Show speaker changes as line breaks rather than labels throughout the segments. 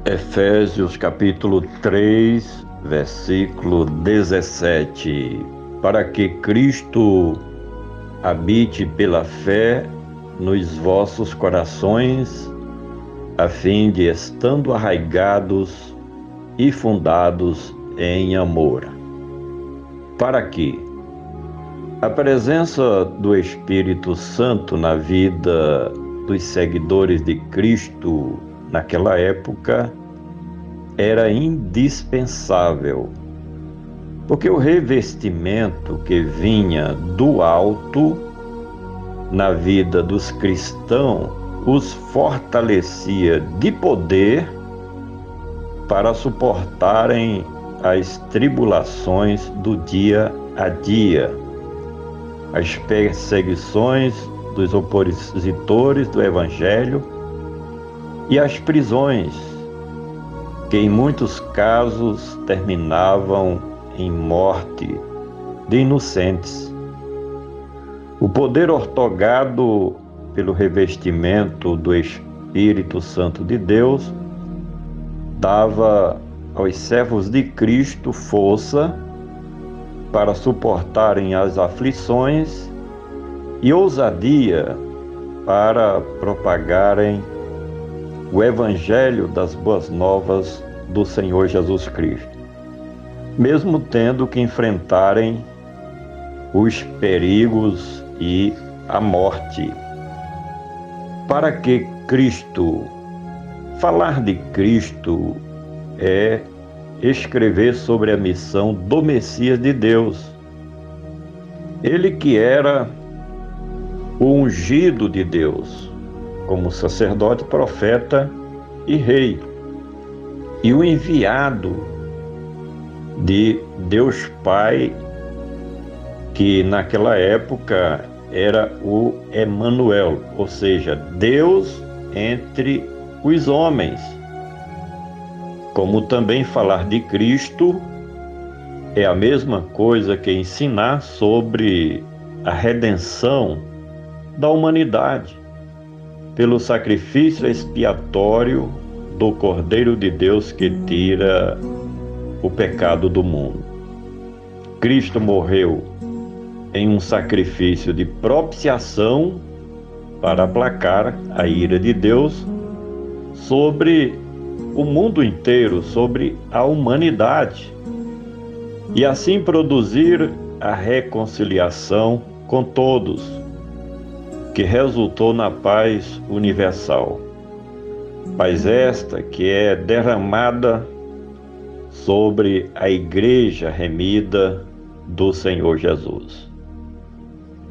Efésios capítulo 3, versículo 17. Para que Cristo habite pela fé nos vossos corações, a fim de, estando arraigados e fundados em amor. Para que a presença do Espírito Santo na vida dos seguidores de Cristo naquela época era indispensável, porque o revestimento que vinha do alto na vida dos cristãos os fortalecia de poder para suportarem as tribulações do dia a dia, as perseguições dos opositores do Evangelho e as prisões, que em muitos casos terminavam em morte de inocentes. O poder ortogado pelo revestimento do Espírito Santo de Deus dava aos servos de Cristo força para suportarem as aflições e ousadia para propagarem o Evangelho das Boas Novas do Senhor Jesus Cristo, mesmo tendo que enfrentarem os perigos e a morte. Para que Cristo? Falar de Cristo é escrever sobre a missão do Messias de Deus. Ele que era o ungido de Deus, como sacerdote, profeta e rei, e o enviado de Deus Pai, que naquela época era o Emanuel, ou seja, Deus entre os homens. Como também falar de Cristo é a mesma coisa que ensinar sobre a redenção da humanidade pelo sacrifício expiatório do Cordeiro de Deus que tira o pecado do mundo. Cristo morreu em um sacrifício de propiciação para aplacar a ira de Deus sobre o mundo inteiro, sobre a humanidade, e assim produzir a reconciliação com todos, que resultou na paz universal. Paz esta que é derramada sobre a Igreja remida do Senhor Jesus.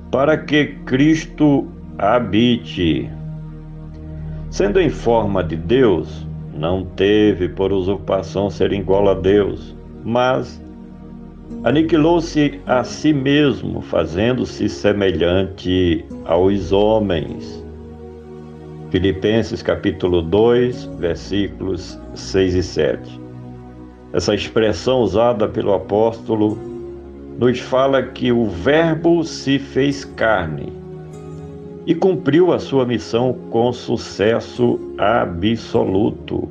Para que Cristo habite. Sendo em forma de Deus, não teve por usurpação ser igual a Deus, mas aniquilou-se a si mesmo, fazendo-se semelhante aos homens. Filipenses capítulo 2, versículos 6 e 7. Essa expressão usada pelo apóstolo nos fala que o Verbo se fez carne e cumpriu a sua missão com sucesso absoluto.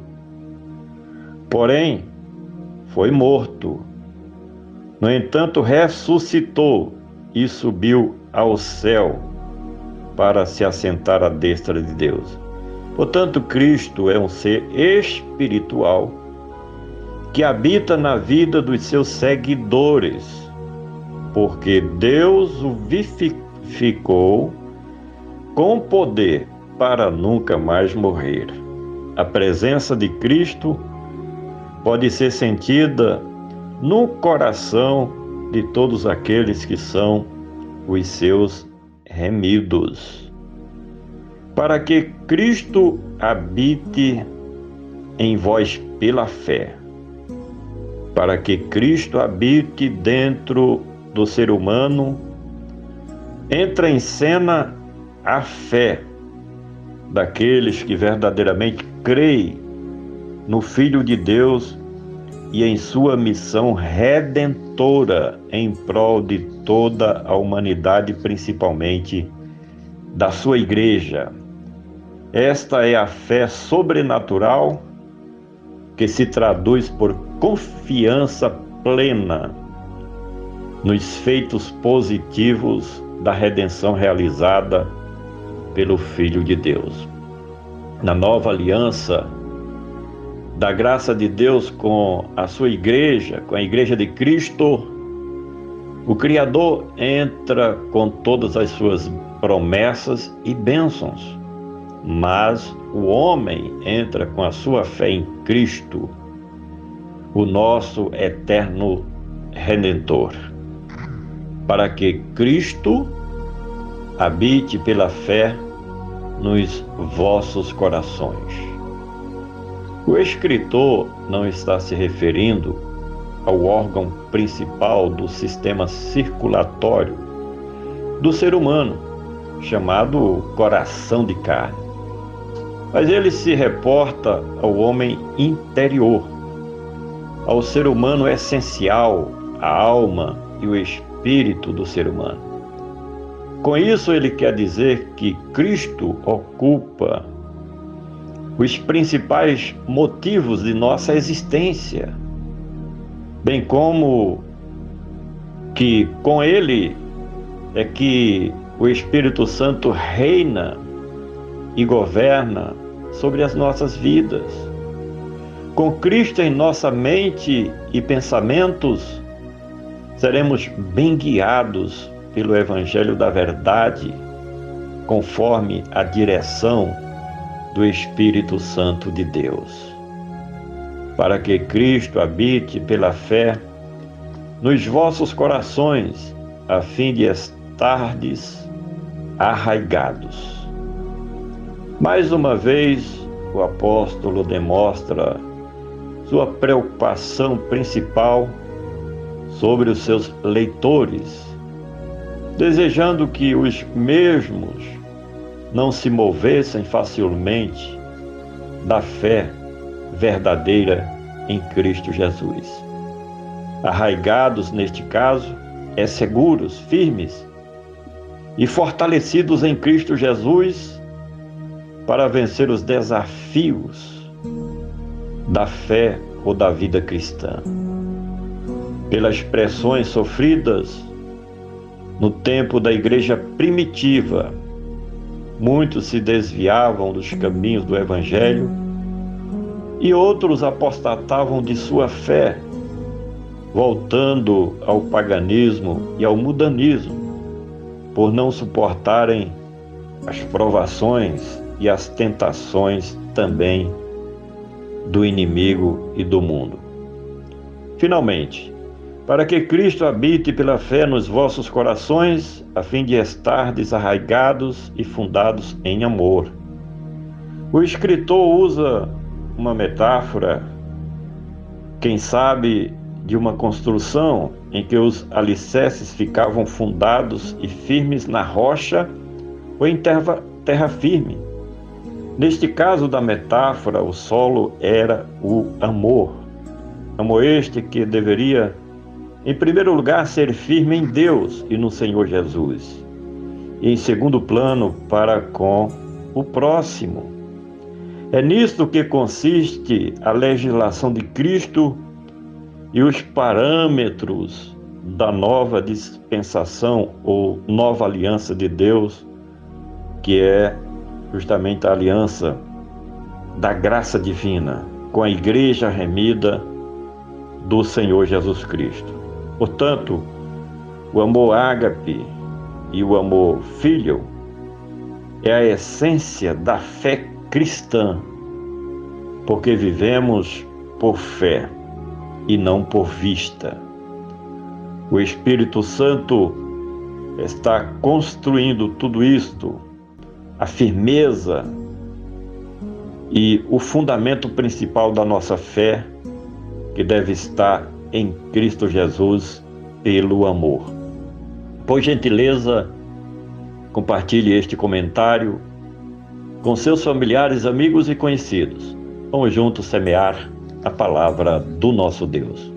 Porém, foi morto. No entanto, ressuscitou e subiu ao céu para se assentar à destra de Deus. Portanto, Cristo é um ser espiritual que habita na vida dos seus seguidores, porque Deus o vivificou com poder para nunca mais morrer. A presença de Cristo pode ser sentida no coração de todos aqueles que são os seus remidos. Para que Cristo habite em vós pela fé. Para que Cristo habite dentro do ser humano, entra em cena a fé daqueles que verdadeiramente creem no Filho de Deus e em sua missão redentora em prol de toda a humanidade, principalmente da sua igreja. Esta é a fé sobrenatural que se traduz por confiança plena nos feitos positivos da redenção realizada pelo Filho de Deus. Na nova aliança, da graça de Deus com a sua igreja, com a igreja de Cristo, o Criador entra com todas as suas promessas e bênçãos, mas o homem entra com a sua fé em Cristo, o nosso eterno Redentor, para que Cristo habite pela fé nos vossos corações. O escritor não está se referindo ao órgão principal do sistema circulatório do ser humano, chamado coração de carne, mas ele se reporta ao homem interior, ao ser humano essencial, a alma e o espírito do ser humano. Com isso, ele quer dizer que Cristo ocupa os principais motivos de nossa existência, bem como que com ele é que o Espírito Santo reina e governa sobre as nossas vidas. Com Cristo em nossa mente e pensamentos, seremos bem guiados pelo Evangelho da Verdade, conforme a direção do Espírito Santo de Deus, para que Cristo habite pela fé nos vossos corações, a fim de estardes arraigados. Mais uma vez, o apóstolo demonstra sua preocupação principal sobre os seus leitores, desejando que os mesmos não se movessem facilmente da fé verdadeira em Cristo Jesus. Arraigados, neste caso, é seguros, firmes e fortalecidos em Cristo Jesus para vencer os desafios da fé ou da vida cristã. Pelas pressões sofridas no tempo da igreja primitiva, muitos se desviavam dos caminhos do Evangelho e outros apostatavam de sua fé, voltando ao paganismo e ao mundanismo, por não suportarem as provações e as tentações também do inimigo e do mundo. Finalmente, para que Cristo habite pela fé nos vossos corações, a fim de estardes arraigados e fundados em amor. O escritor usa uma metáfora, quem sabe, de uma construção em que os alicerces ficavam fundados e firmes na rocha ou em terra firme. Neste caso da metáfora, o solo era o amor. Amor este que deveria, em primeiro lugar, ser firme em Deus e no Senhor Jesus, e em segundo plano, para com o próximo. É nisto que consiste a legislação de Cristo e os parâmetros da nova dispensação ou nova aliança de Deus, que é justamente a aliança da graça divina com a igreja remida do Senhor Jesus Cristo. Portanto, o amor ágape e o amor filial é a essência da fé cristã, porque vivemos por fé e não por vista. O Espírito Santo está construindo tudo isto, a firmeza e o fundamento principal da nossa fé, que deve estar em Cristo Jesus pelo amor. Por gentileza, compartilhe este comentário com seus familiares, amigos e conhecidos. Vamos juntos semear a palavra do nosso Deus.